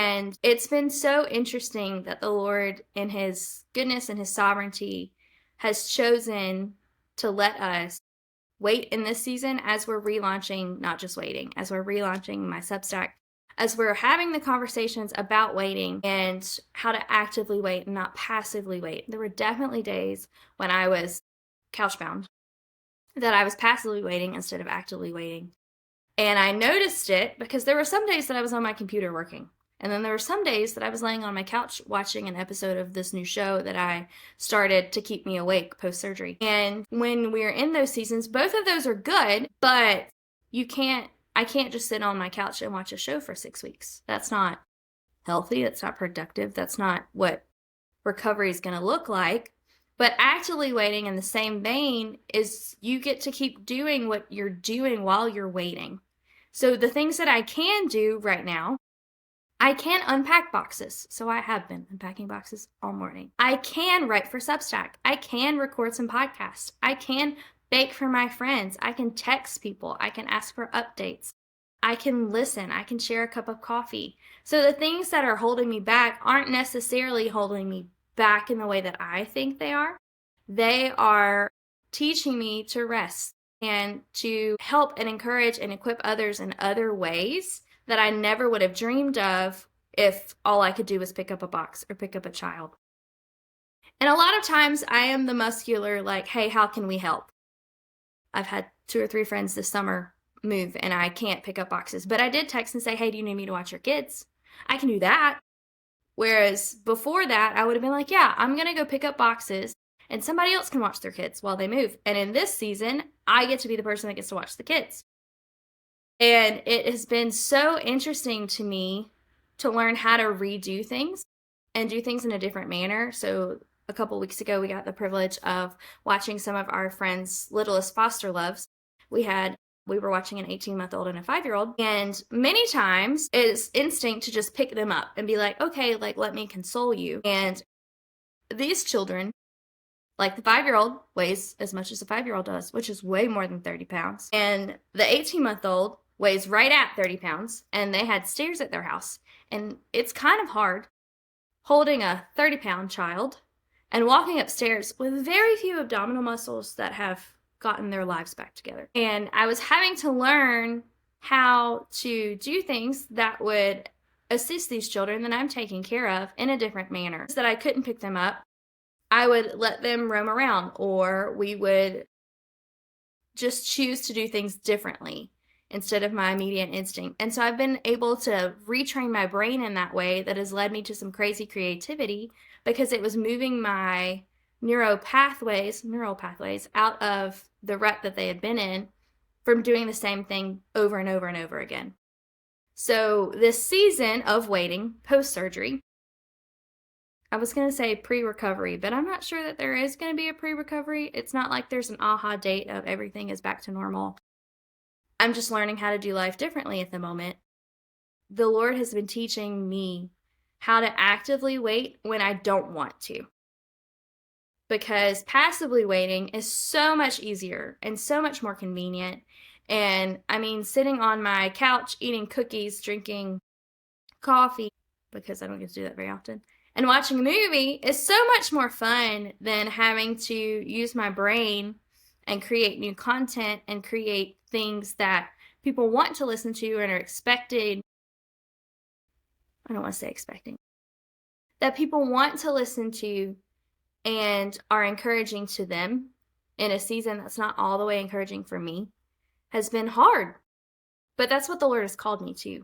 And it's been so interesting that the Lord, in his goodness and his sovereignty, has chosen to let us wait in this season as we're relaunching, not just waiting, as we're relaunching my Substack, as we're having the conversations about waiting and how to actively wait and not passively wait. There were definitely days when I was couchbound that I was passively waiting instead of actively waiting. And I noticed it because there were some days that I was on my computer working. And then there were some days that I was laying on my couch watching an episode of this new show that I started to keep me awake post-surgery. And when we're in those seasons, both of those are good, but I can't just sit on my couch and watch a show for 6 weeks. That's not healthy. That's not productive. That's not what recovery is going to look like. But actively waiting in the same vein is you get to keep doing what you're doing while you're waiting. So the things that I can do right now, I can unpack boxes. So I have been unpacking boxes all morning. I can write for Substack. I can record some podcasts. I can bake for my friends. I can text people. I can ask for updates. I can listen. I can share a cup of coffee. So the things that are holding me back aren't necessarily holding me back in the way that I think they are. They are teaching me to rest and to help and encourage and equip others in other ways that I never would have dreamed of if all I could do was pick up a box or pick up a child. And a lot of times I am the muscular, like, hey, how can we help? I've had 2 or 3 friends this summer move and I can't pick up boxes, but I did text and say, hey, do you need me to watch your kids? I can do that. Whereas before that, I would have been like, yeah, I'm going to go pick up boxes and somebody else can watch their kids while they move. And in this season, I get to be the person that gets to watch the kids. And it has been so interesting to me to learn how to redo things and do things in a different manner. So a couple weeks ago, we got the privilege of watching some of our friends' littlest foster loves. We were watching an 18-month-old and a 5-year-old, and many times it's instinct to just pick them up and be like, okay, like, let me console you. And these children, like the 5-year-old weighs as much as a 5-year-old does, which is way more than 30 pounds. And the 18-month-old weighs right at 30 pounds, and they had stairs at their house. And it's kind of hard holding a 30-pound child and walking upstairs with very few abdominal muscles that have gotten their lives back together. And I was having to learn how to do things that would assist these children that I'm taking care of in a different manner. So that I couldn't pick them up, I would let them roam around, or we would just choose to do things differently instead of my immediate instinct. And so I've been able to retrain my brain in that way that has led me to some crazy creativity, because it was moving my neural pathways out of the rut that they had been in from doing the same thing over and over and over again. So this season of waiting post-surgery, I was going to say pre-recovery, but I'm not sure that there is going to be a pre-recovery. It's not like there's an aha date of everything is back to normal. I'm just learning how to do life differently at the moment. The Lord has been teaching me how to actively wait when I don't want to. Because passively waiting is so much easier and so much more convenient. And I mean, sitting on my couch, eating cookies, drinking coffee, because I don't get to do that very often, and watching a movie is so much more fun than having to use my brain and create new content and create things that people want to listen to and are expected. I don't want to say expecting. That people want to listen to and are encouraging to them in a season that's not all the way encouraging for me has been hard. But that's what the Lord has called me to.